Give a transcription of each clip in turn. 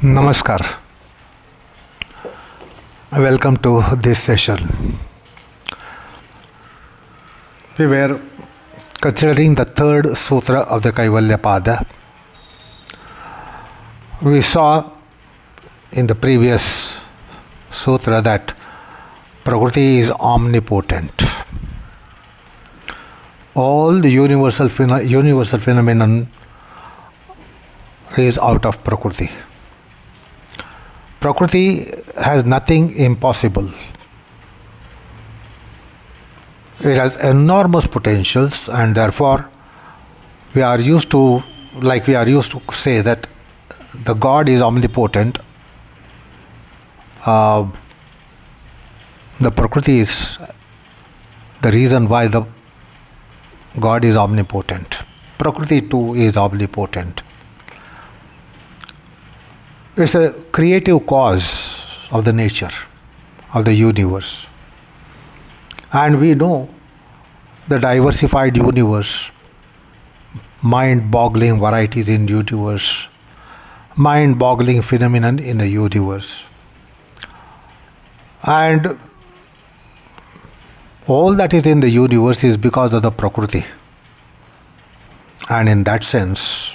Namaskar. Welcome to this session. We were considering the third Sutra of the Kaivalya Pada. We saw in the previous Sutra that Prakriti is omnipotent. All the universal phenomenon is out of Prakriti. Prakriti has nothing impossible. It has enormous potentials, and therefore we are used to say that the God is omnipotent. The Prakriti is the reason why the God is omnipotent. Prakriti too is omnipotent. It's a creative cause of the nature, of the universe. And we know the diversified universe, mind-boggling varieties in universe, mind-boggling phenomenon in the universe. And all that is in the universe is because of the Prakriti. And in that sense,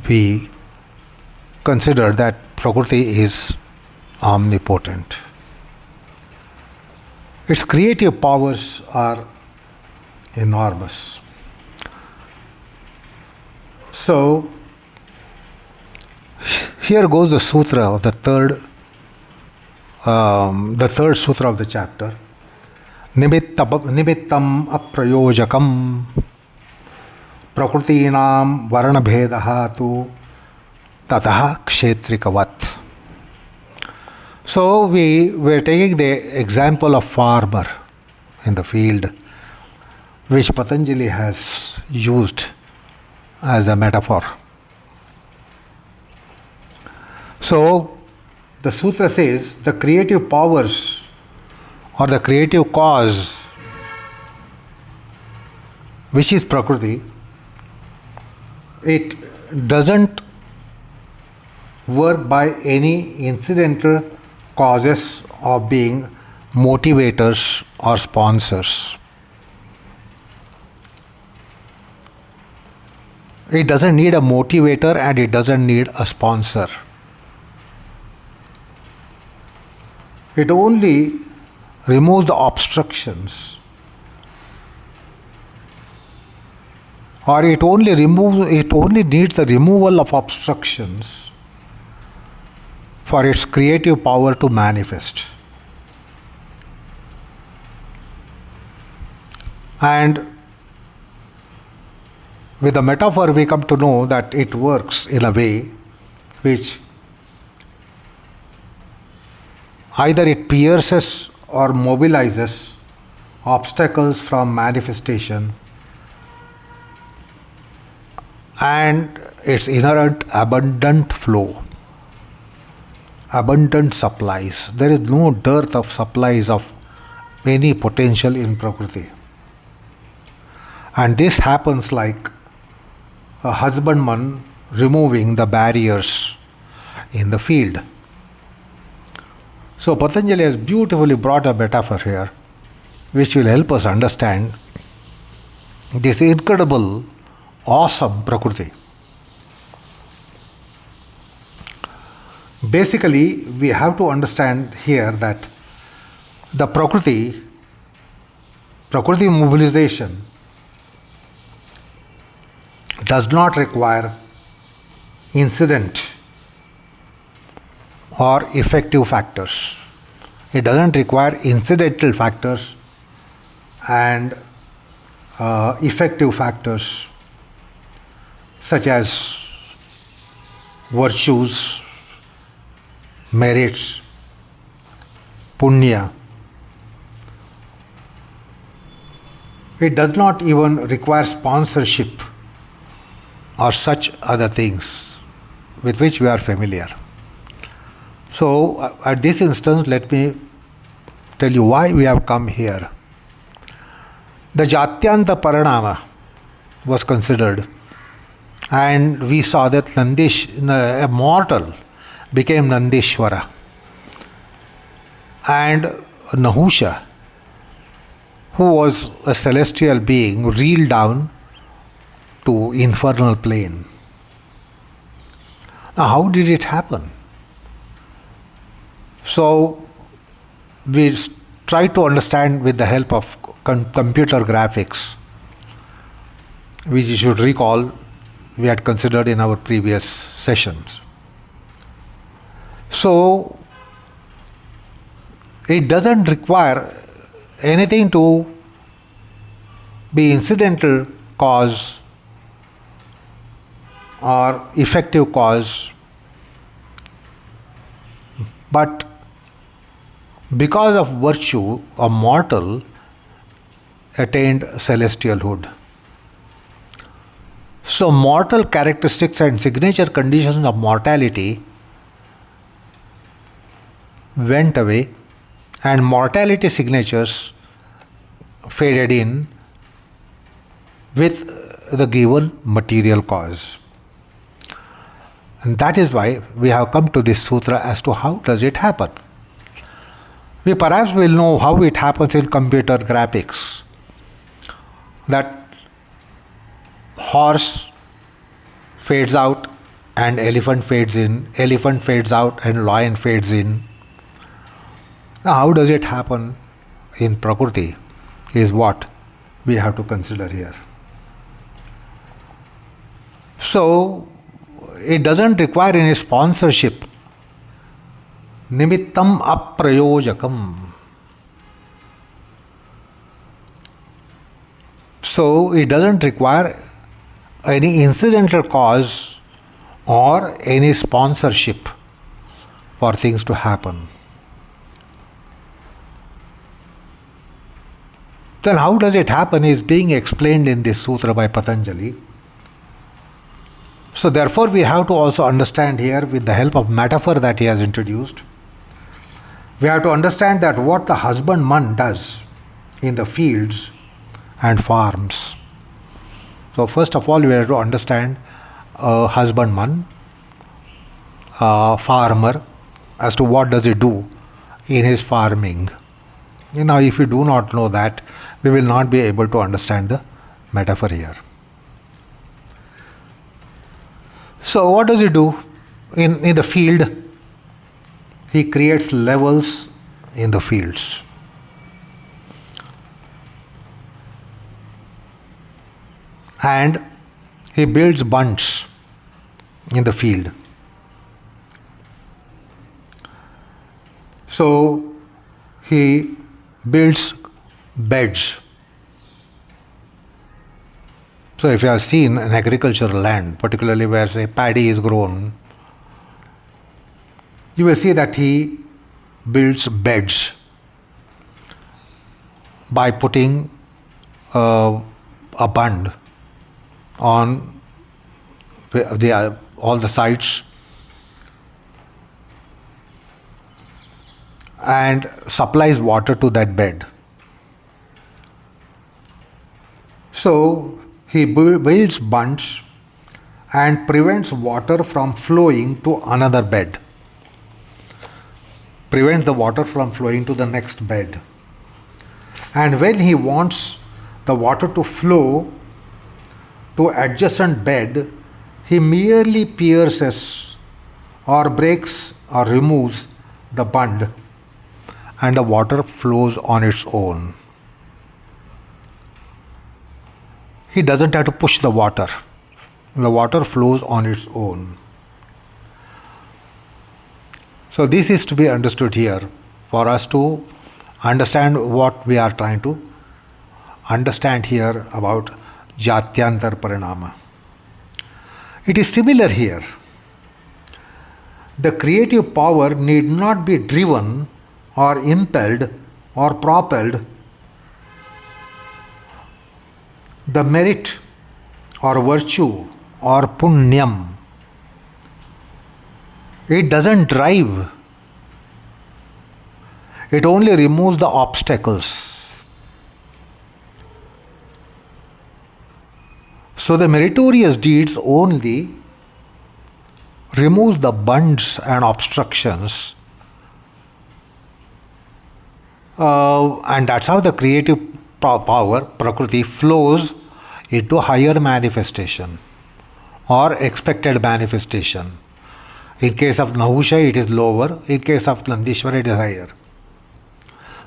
we consider that Prakriti is omnipotent. Its creative powers are enormous. So, here goes the sutra of the third sutra of the chapter. Nimittam aprayojakam prakrutinam varnabhedaha tu tataha kshetrikavat. So we were taking the example of farmer in the field, which Patanjali has used as a metaphor. So the sutra says the creative powers or the creative cause, which is Prakriti, it doesn't work by any incidental causes of being motivators or sponsors. It doesn't need a motivator and it doesn't need a sponsor. It only removes the obstructions, or it only needs the removal of obstructions for its creative power to manifest. And with the metaphor we come to know that it works in a way which either it pierces or mobilizes obstacles from manifestation, and its inherent abundant flow. Abundant supplies. There is no dearth of supplies of any potential in Prakriti. And this happens like a husbandman removing the barriers in the field. So Patanjali has beautifully brought a metaphor here, which will help us understand this incredible, awesome Prakriti. Basically, we have to understand here that the Prakriti mobilization does not require incident or effective factors. It doesn't require incidental factors and effective factors such as virtues, merits, punya. It does not even require sponsorship or such other things with which we are familiar. So at this instance, let me tell you why we have come here. The Jatyanta Paranama was considered And we saw that a mortal, became Nandishwara. And Nahusha, who was a celestial being, reeled down to infernal plane. Now, how did it happen? So, we try to understand with the help of computer graphics, which you should recall we had considered in our previous sessions. So, it doesn't require anything to be incidental cause or effective cause, but because of virtue, a mortal attained celestialhood. So, mortal characteristics and signature conditions of mortality went away, and mortality signatures faded in with the given material cause. And that is why we have come to this sutra as to how does it happen. We perhaps will know how it happens in computer graphics. That horse fades out and elephant fades in, elephant fades out and lion fades in. Now, how does it happen in Prakriti is what we have to consider here. So, it doesn't require any sponsorship. Nimittam aprayojakam. So, it doesn't require any incidental cause or any sponsorship for things to happen. Then how does it happen is being explained in this sutra by Patanjali. So therefore we have to also understand here with the help of metaphor that he has introduced. We have to understand that what the husbandman does in the fields and farms. So first of all we have to understand a husbandman, a farmer, as to what does he do in his farming. Now if we do not know that, we will not be able to understand the metaphor here. So what does he do? In the field, he creates levels in the fields. And he builds bunds in the field. So he builds beds. So if you have seen an agricultural land, particularly where say paddy is grown, you will see that he builds beds by putting a bund on all the sides and supplies water to that bed. So he builds bunds and prevents water from flowing to another bed. Prevents the water from flowing to the next bed. And when he wants the water to flow to adjacent bed, he merely pierces or breaks or removes the bund and the water flows on its own. He doesn't have to push the water. The water flows on its own. So this is to be understood here for us to understand what we are trying to understand here about Jatyantar Parinama. It is similar here. The creative power need not be driven or impelled or propelled. The merit or virtue or punyam, it doesn't drive. It only removes the obstacles. So the meritorious deeds only removes the bunds and obstructions, and that's how the creative power, Prakriti, flows into higher manifestation or expected manifestation. In case of Nahusha, it is lower. In case of Nandishwara, it is higher.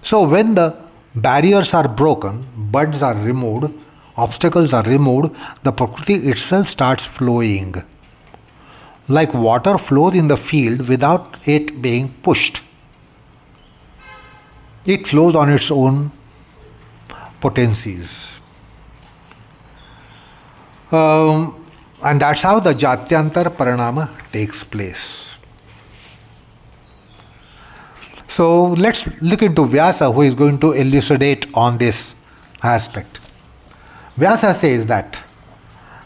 So when the barriers are broken, buds are removed, obstacles are removed, the Prakriti itself starts flowing. Like water flows in the field without it being pushed. It flows on its own potencies. And that's how the Jatyantar Paranama takes place. So let's look into Vyasa, who is going to elucidate on this aspect. Vyasa says that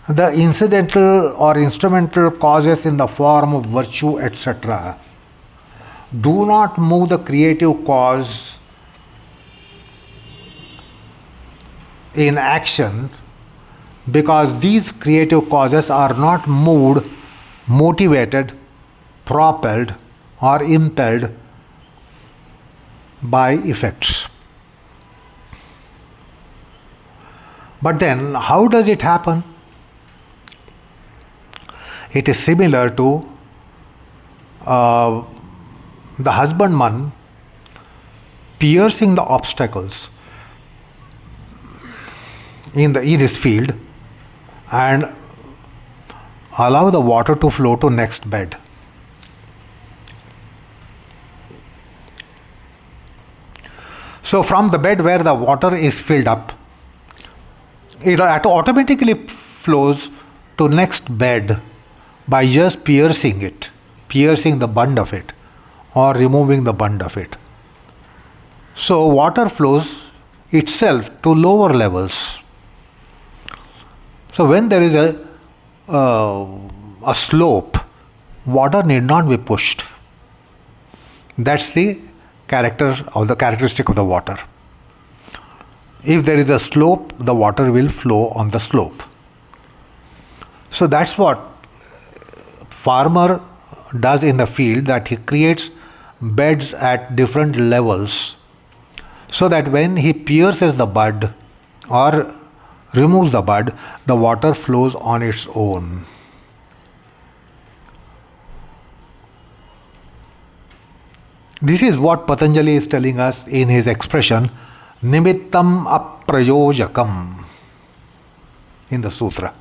the incidental or instrumental causes in the form of virtue, etc., do not move the creative cause in action, because these creative causes are not moved, motivated, propelled, or impelled by effects. But then, how does it happen? It is similar to the husbandman piercing the obstacles in this field and allow the water to flow to next bed. So from the bed where the water is filled up, it automatically flows to next bed by just piercing the bund of it or removing the bund of it. So water flows itself to lower levels. So when there is a slope, water need not be pushed. That's the characteristic of the water. If there is a slope, the water will flow on the slope. So that's what farmer does in the field, that he creates beds at different levels, so that when he pierces the bud or removes the bud, the water flows on its own. This is what Patanjali is telling us in his expression nimittam aprayojakam in the Sutra.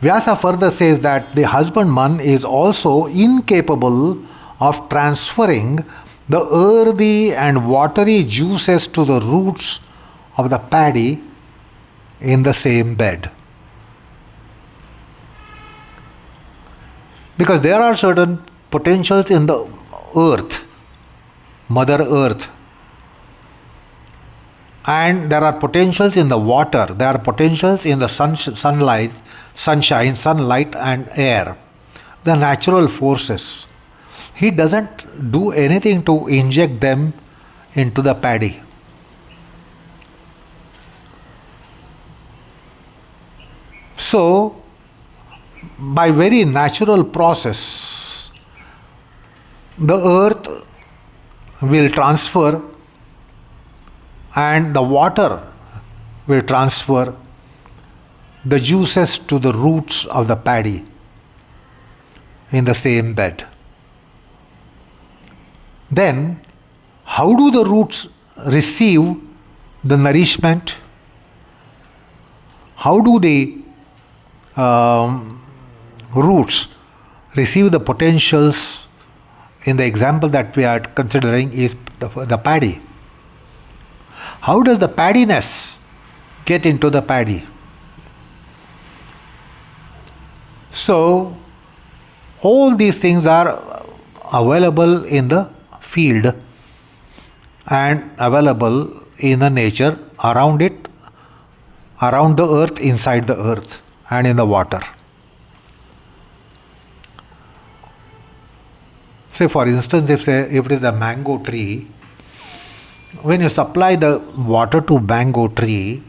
Vyasa further says that the husbandman is also incapable of transferring the earthy and watery juices to the roots of the paddy in the same bed. Because there are certain potentials in the earth, Mother Earth, and there are potentials in the water, there are potentials in the sunshine, sunlight and air, the natural forces. He doesn't do anything to inject them into the paddy. So, by very natural process, the earth will transfer and the water will transfer the juices to the roots of the paddy in the same bed. Then, how do the roots receive the nourishment? How do the roots receive the potentials? In the example that we are considering is the paddy. How does the paddiness get into the paddy? So, all these things are available in the field and available in the nature around it, around the earth, inside the earth, and in the water. Say for instance, if it is a mango tree, when you supply the water to mango tree,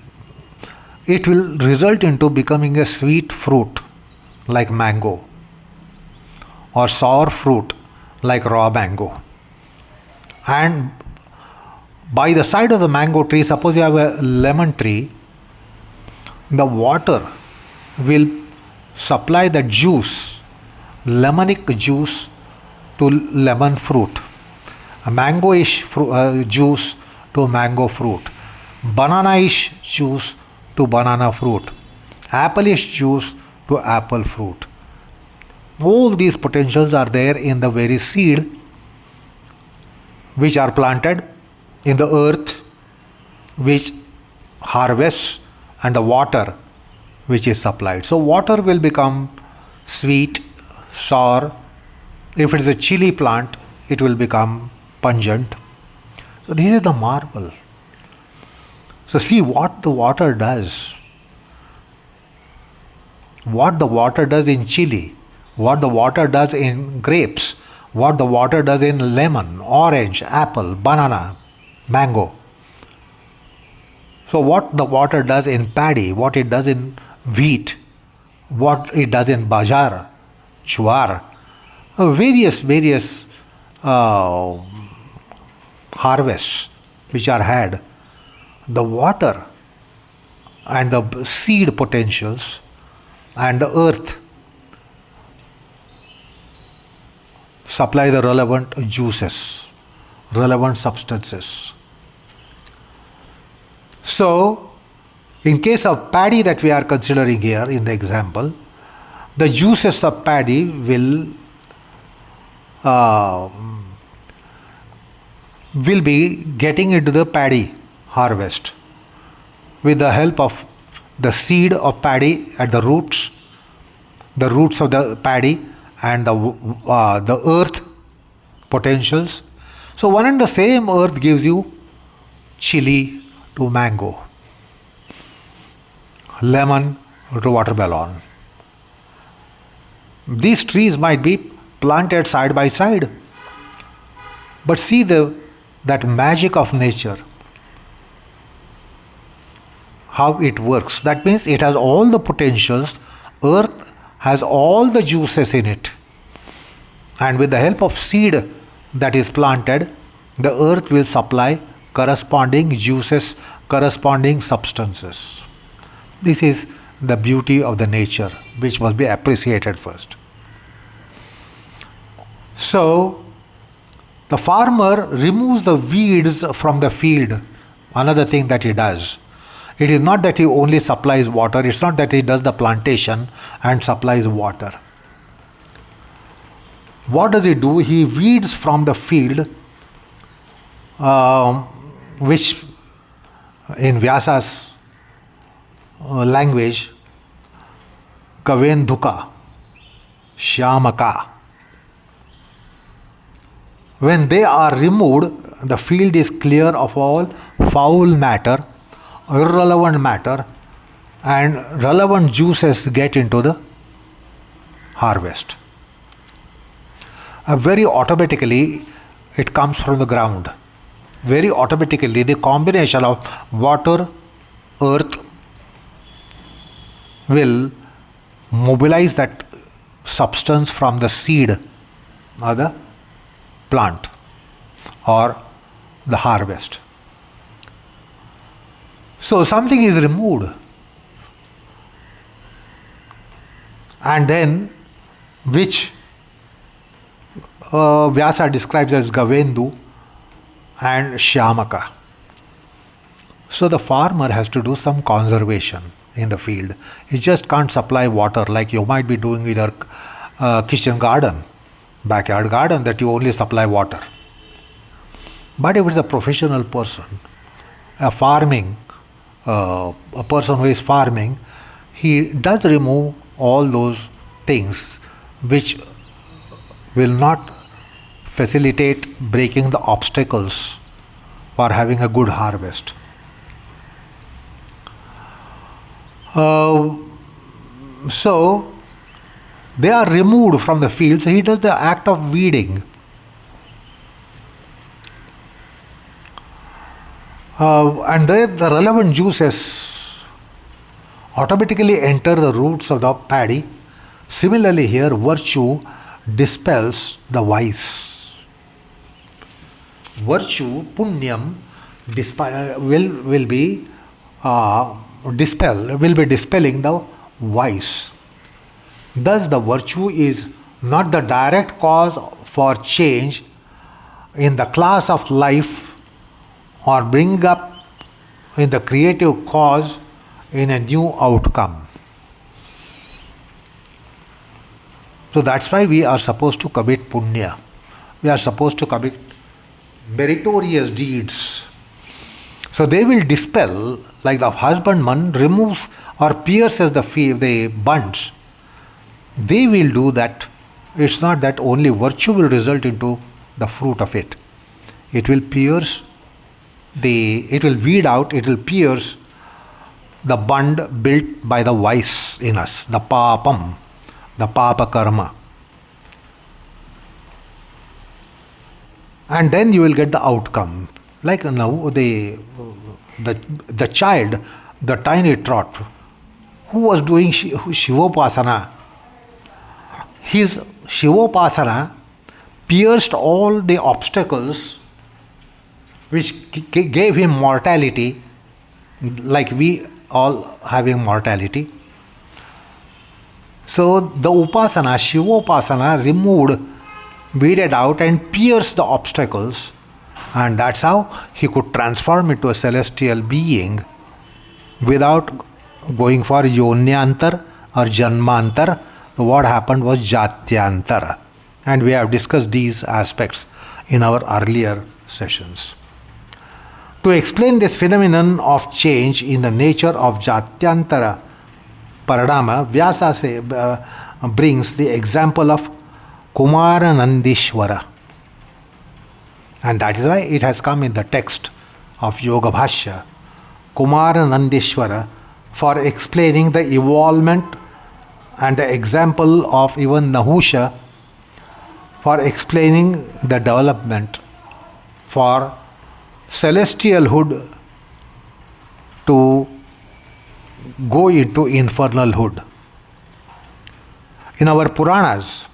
it will result into becoming a sweet fruit like mango, or sour fruit like raw mango. And by the side of the mango tree, suppose you have a lemon tree, the water will supply the juice, lemonic juice, to lemon fruit, a mangoish juice to mango fruit, banana-ish juice to banana fruit, apple-ish juice to apple fruit. All these potentials are there in the very seed which are planted in the earth, which harvests, and the water which is supplied. So water will become sweet, sour. If it is a chili plant, it will become pungent. So this is the marvel. So see what the water does. What the water does in chili, what the water does in grapes, what the water does in lemon, orange, apple, banana, mango. So what the water does in paddy, what it does in wheat, what it does in bajar, jowar, various harvests which are had, the water and the seed potentials and the earth supply the relevant juices, relevant substances. So, in case of paddy that we are considering here in the example, the juices of paddy will be getting into the paddy harvest with the help of the seed of paddy at the roots of the paddy, and the earth potentials. So one and the same earth gives you chili to mango, lemon to watermelon. These trees might be planted side by side, but see that magic of nature, how it works. That means it has all the potentials. Earth has all the juices in it, and with the help of seed that is planted, the earth will supply corresponding juices, corresponding substances. This is the beauty of the nature, which must be appreciated first. So the farmer removes the weeds from the field. Another thing that he does, it is not that he only supplies water, it's not that he does the plantation and supplies water. What does he do? He weeds from the field, which in Vyasa's language, Kavenduka, Shyamaka. When they are removed, the field is clear of all foul matter, irrelevant matter, and relevant juices get into the harvest. Very automatically it comes from the ground. Very automatically the combination of water, earth will mobilize that substance from the seed or the plant or the harvest. So something is removed, and then which Vyasa describes as Gavendu and Shyamaka. So the farmer has to do some conservation in the field. He just can't supply water like you might be doing in your kitchen garden, backyard garden, that you only supply water. But if it's a professional person, a person who is farming, he does remove all those things which will not facilitate breaking the obstacles for having a good harvest. So they are removed from the field. So he does the act of weeding. And then the relevant juices automatically enter the roots of the paddy. Similarly here, virtue dispels the vice. Virtue, punyam, will be dispelling the vice. Thus, the virtue is not the direct cause for change in the class of life or bring up in the creative cause in a new outcome. So that's why we are supposed to commit punya. We are supposed to commit meritorious deeds. So they will dispel, like the husbandman removes or pierces the bunds. They will do that. It's not that only virtue will result into the fruit of it. It will pierce it will weed out, it will pierce the bund built by the vice in us, the papam, the papa karma. And then you will get the outcome. Like now the child, the tiny trot, who was doing Shivopasana, his Shivopasana pierced all the obstacles which gave him mortality, like we all having mortality. So the Upasana, Shivopasana removed, weeded out and pierced the obstacles, and that's how he could transform into a celestial being without going for yonyantar or janmantar. What happened was jatyantara, and we have discussed these aspects in our earlier sessions. To explain this phenomenon of change in the nature of jatyantara paradama, Vyasa brings the example of Kumara Nandishwara, and that is why it has come in the text of Yoga Bhashya, Kumara Nandishwara, for explaining the evolvement, and the example of even Nahusha for explaining the development for celestialhood to go into infernalhood. In our Puranas,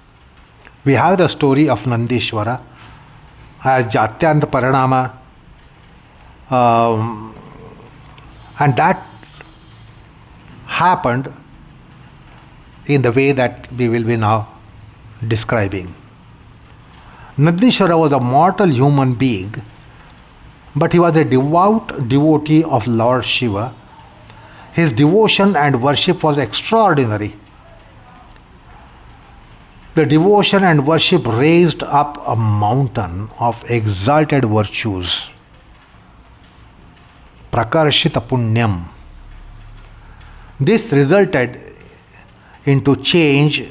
we have the story of Nandishwara as Jatyanta Paranama, and that happened in the way that we will be now describing. Nandishwara was a mortal human being, but he was a devout devotee of Lord Shiva. His devotion and worship was extraordinary. The devotion and worship raised up a mountain of exalted virtues. Prakarshita punyam. This resulted into change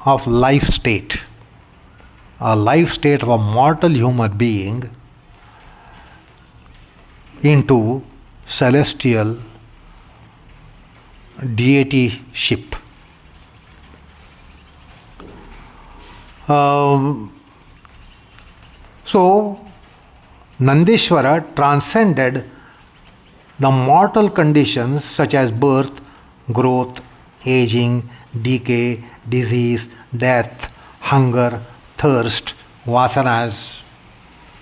of life state. A life state of a mortal human being into celestial deityship. So Nandishwara transcended the mortal conditions such as birth, growth, aging, decay, disease, death, hunger, thirst, vasanas,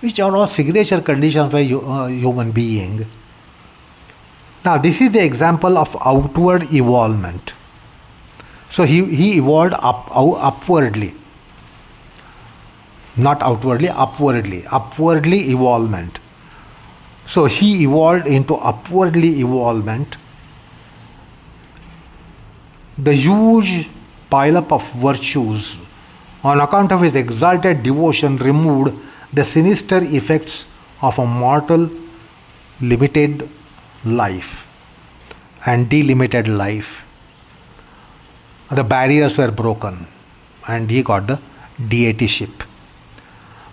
which are all signature conditions for a human being. Now, this is the example of outward evolvement. So he evolved upwardly, not outwardly, upwardly evolvement. So he evolved into upwardly evolvement. The huge pile-up of virtues on account of his exalted devotion removed the sinister effects of a mortal limited life and delimited life. The barriers were broken and he got the deityship.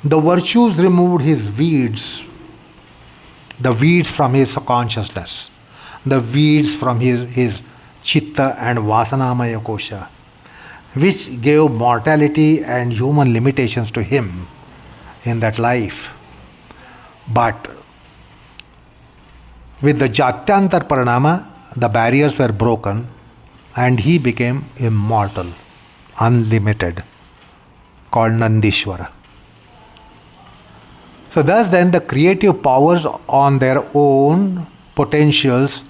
The virtues removed his weeds, the weeds from his consciousness, the weeds from his chitta and vasanamaya kosha, which gave mortality and human limitations to him in that life. But with the Jatyantar Paranama, the barriers were broken and he became immortal, unlimited, called Nandishwara. So thus then the creative powers on their own potentials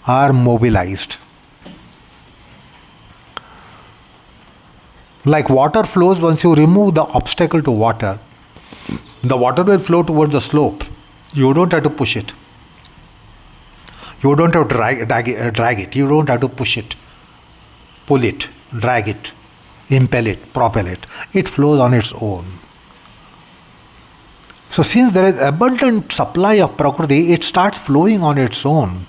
are mobilized. Like water flows, once you remove the obstacle to water, the water will flow towards the slope. You don't have to push it. You don't have to drag it. You don't have to push it, pull it, drag it, impel it, propel it. It flows on its own. So since there is abundant supply of Prakriti, it starts flowing on its own.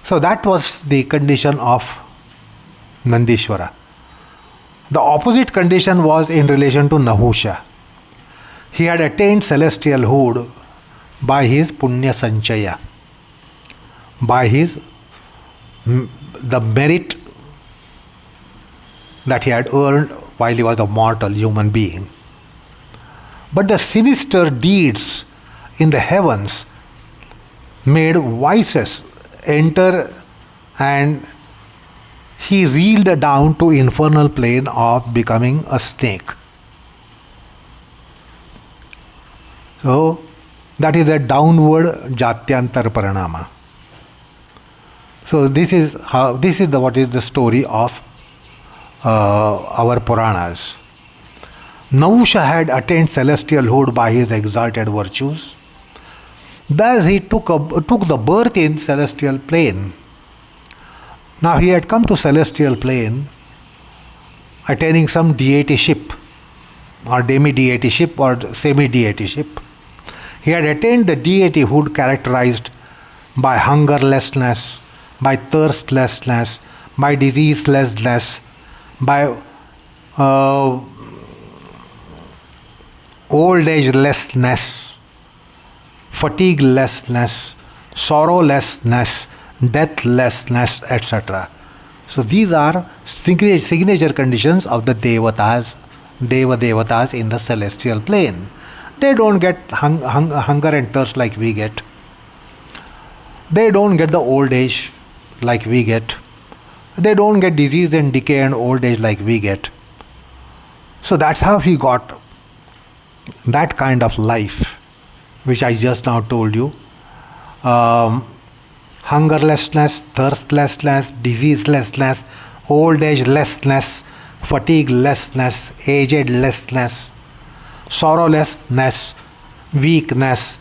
So that was the condition of Nandishwara. The opposite condition was in relation to Nahusha. He had attained celestialhood by his Punya Sanchaya, by the merit that he had earned while he was a mortal human being. But the sinister deeds in the heavens made vices enter, and he reeled down to infernal plane of becoming a snake. So that is a downward Jatyantar Paranama. So this is what is the story of our Puranas. Nahusha had attained celestialhood by his exalted virtues. Thus he took the birth in celestial plane. Now he had come to celestial plane attaining some deityship or demi-deityship or semi-deityship. He had attained the deityhood characterized by hungerlessness, by thirstlessness, by diseaselessness, by old agelessness, fatiguelessness, sorrowlessness, deathlessness, etc. So these are signature conditions of the Devatas in the celestial plane. They don't get hunger and thirst like we get. They don't get the old age like we get. They don't get disease and decay and old age like we get. So that's how he got that kind of life, which I just now told you. Hungerlessness, thirstlessness, diseaselessness, old agelessness, fatiguelessness, agedlessness, sorrowlessness, weakness,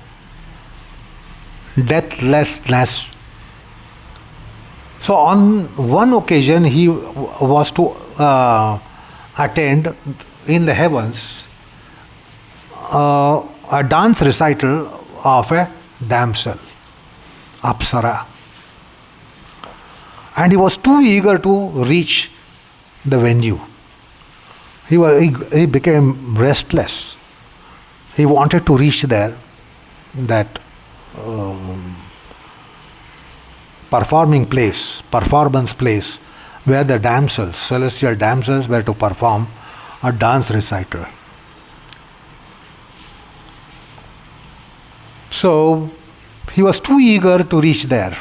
deathlessness. So on one occasion he was to attend in the heavens a dance recital of a damsel, Apsara. And he was too eager to reach the venue. He became restless. He wanted to reach there, that performance place, where the damsels, celestial damsels, were to perform a dance recital. So he was too eager to reach there.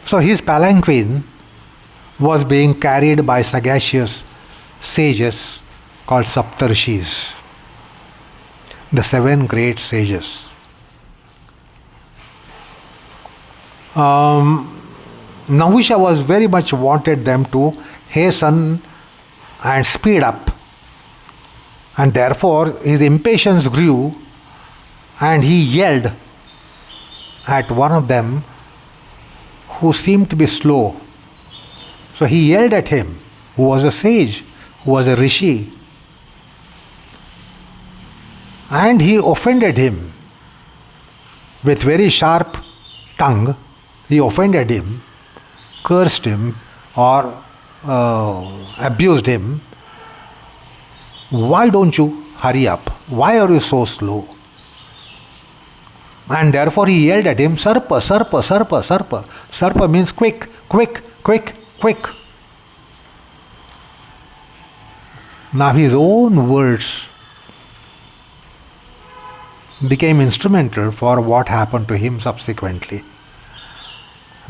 So his palanquin was being carried by sagacious sages called Saptarshis, the 7 great sages. Nahusha was very much wanted them to hasten and speed up, and therefore his impatience grew, and he yelled at one of them who seemed to be slow. So he yelled at him, who was a sage, who was a rishi, and he offended him with very sharp tongue. He offended him, cursed him, or abused him. Why don't you hurry up? Why are you so slow? And therefore he yelled at him, Sarpa, Sarpa, Sarpa, Sarpa. Sarpa means quick, quick, quick, quick. Now his own words became instrumental for what happened to him subsequently.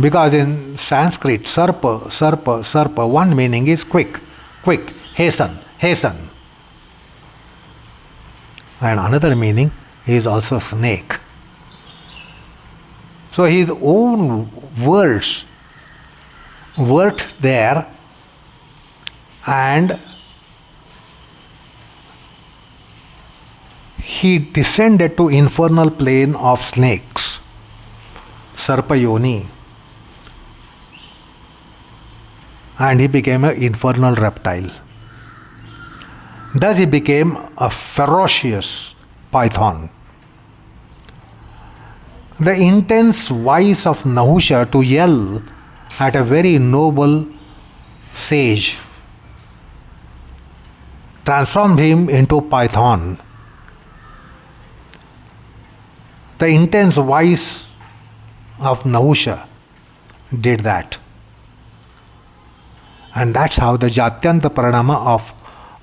Because in Sanskrit, sarpa, sarpa, sarpa, one meaning is quick, quick, hasten, hasten. And another meaning is also snake. So his own words worked there, and he descended to infernal plane of snakes, Sarpayoni, and he became an infernal reptile. Thus he became a ferocious python. The intense voice of Nahusha to yell at a very noble sage transformed him into python. The intense voice of Nahusha did that. And that's how the Jatyanta Paranama of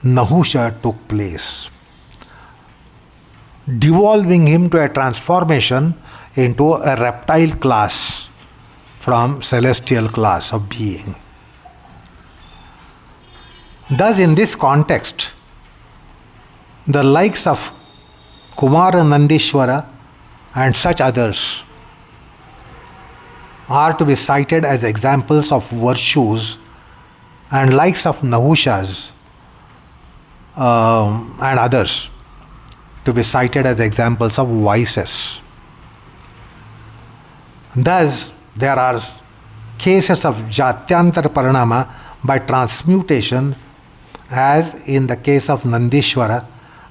Nahusha took place, devolving him to a transformation into a reptile class from celestial class of being. Thus, in this context, the likes of Kumara Nandishwara and such others are to be cited as examples of virtues, and likes of Nahushas and others to be cited as examples of vices. Thus, there are cases of Jatyantara Paranama by transmutation, as in the case of Nandishwara,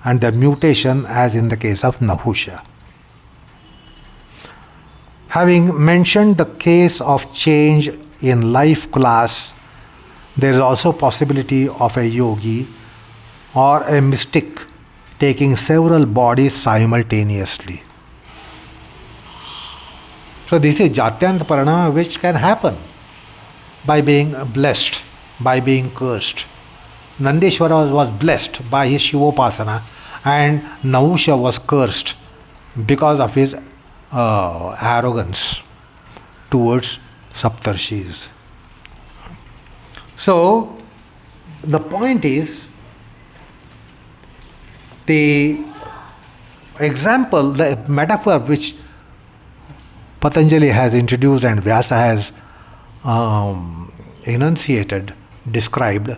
and the mutation as in the case of Nahusha. Having mentioned the case of change in life class, there is also possibility of a yogi or a mystic taking several bodies simultaneously. So this is Jatyanta Paranama, which can happen by being blessed, by being cursed. Nandishwara was blessed by his Shivopasana, and Nahusha was cursed because of his arrogance towards Saptarshis. So the point is, the example, the metaphor which Patanjali has introduced and Vyasa has enunciated, described,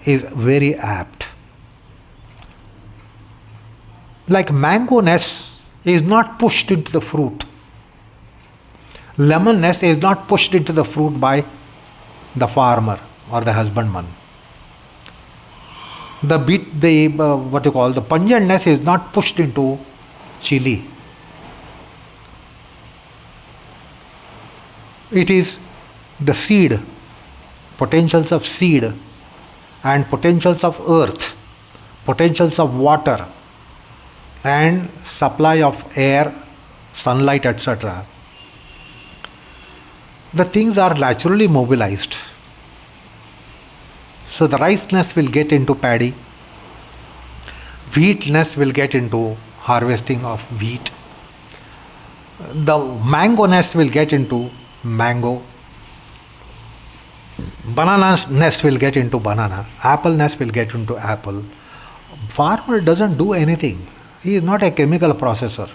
is very apt. Like mango-ness is not pushed into the fruit. Lemon-ness is not pushed into the fruit by the farmer or the husbandman. The pungentness is not pushed into chili. It is the seed, potentials of seed and potentials of earth, potentials of water and supply of air, sunlight, etc. The things are naturally mobilized. So the rice nest will get into paddy, wheat nest will get into harvesting of wheat, the mango nest will get into mango, banana nest will get into banana, apple nest will get into apple. Farmer doesn't do anything. He is not a chemical processor.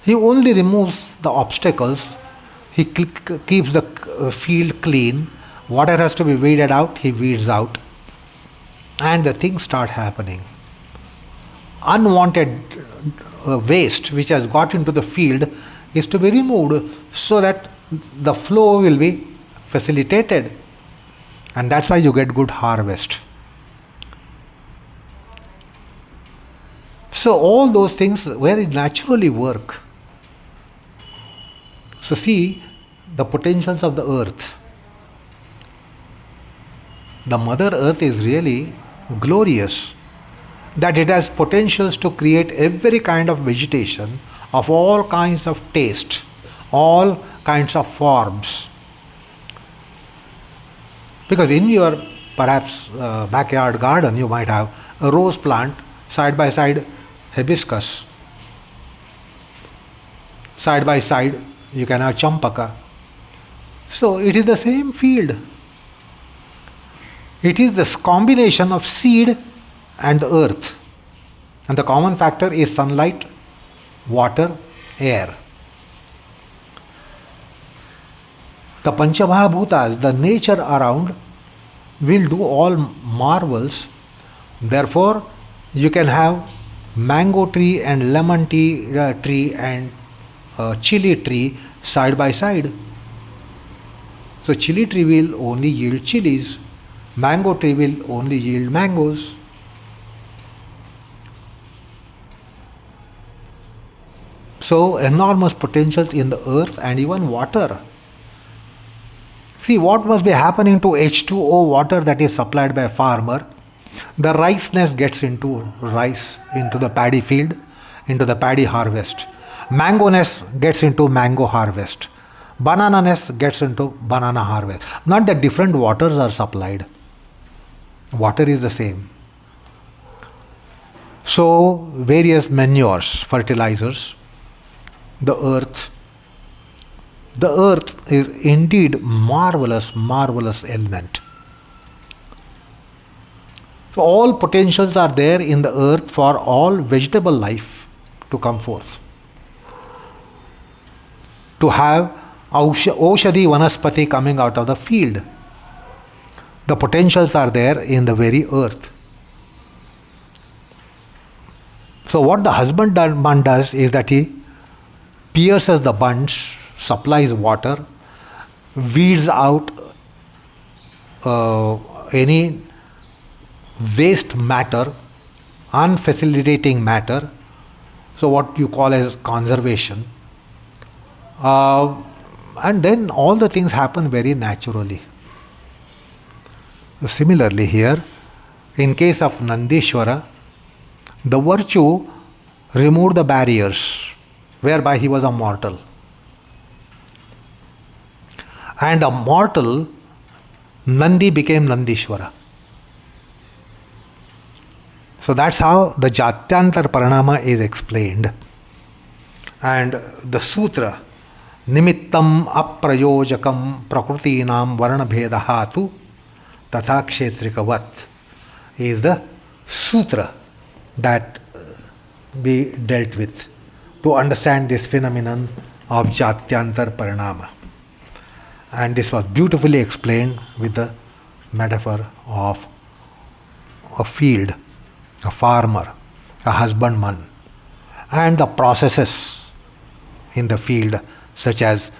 He only removes the obstacles. He keeps the field clean. Water has to be weeded out, he weeds out. And the things start happening. Unwanted waste which has got into the field is to be removed so that the flow will be facilitated. And that's why you get good harvest. So all those things very naturally work. So see the potentials of the earth. The Mother Earth is really glorious, that it has potentials to create every kind of vegetation of all kinds of taste, all kinds of forms. Because in your perhaps backyard garden you might have a rose plant side by side hibiscus. Side by side, you can have champaka. So it is the same field. It is this combination of seed and earth. And the common factor is sunlight, water, air. The Panchamahabhutas, the nature around, will do all marvels. Therefore, you can have mango tree and lemon tree and chili tree side by side. So chili tree will only yield chilies. Mango tree will only yield mangoes. So enormous potentials in the earth and even water. See what must be happening to H2O water that is supplied by a farmer. The riceness gets into rice, into the paddy field, into the paddy harvest. Mangoness gets into mango harvest. Banananess gets into banana harvest. Not that different waters are supplied. Water is the same. So various manures, fertilizers, the earth. The earth is indeed marvelous, marvelous element. So all potentials are there in the earth for all vegetable life to come forth. To have Aushadhi Vanaspati coming out of the field. The potentials are there in the very earth. So what the husbandman does is that he pierces the bunch, supplies water, weeds out any waste matter, unfacilitating matter, so what you call as conservation. And then all the things happen very naturally. Similarly here, in case of Nandishwara, the virtue removed the barriers whereby he was a mortal. And a mortal, Nandi became Nandishwara. So that's how the Jatyantar Paranama is explained. And the Sutra, Nimittam Aprayojakam Prakrutinam Varna Bhedahatu Tatha Kshetrikavat, is the Sutra that we dealt with to understand this phenomenon of Jatyantar Paranama. And this was beautifully explained with the metaphor of a field, a farmer, a husbandman, and the processes in the field, such as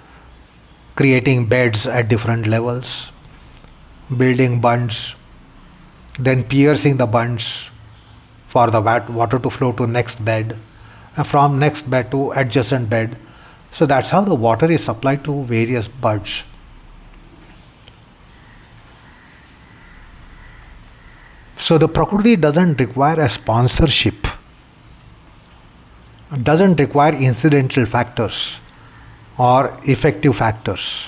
creating beds at different levels, building bunds, then piercing the bunds for the water to flow to next bed, and from next bed to adjacent bed. So that's how the water is supplied to various buds. So the Prakriti doesn't require a sponsorship, doesn't require incidental factors or effective factors.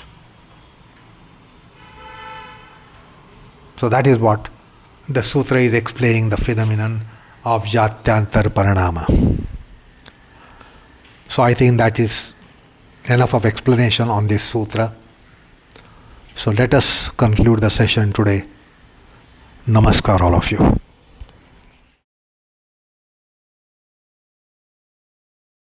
So that is what the Sutra is explaining, the phenomenon of Jatyantar Paranama. So I think that is enough of explanation on this Sutra. So let us conclude the session today. Namaskar all of you.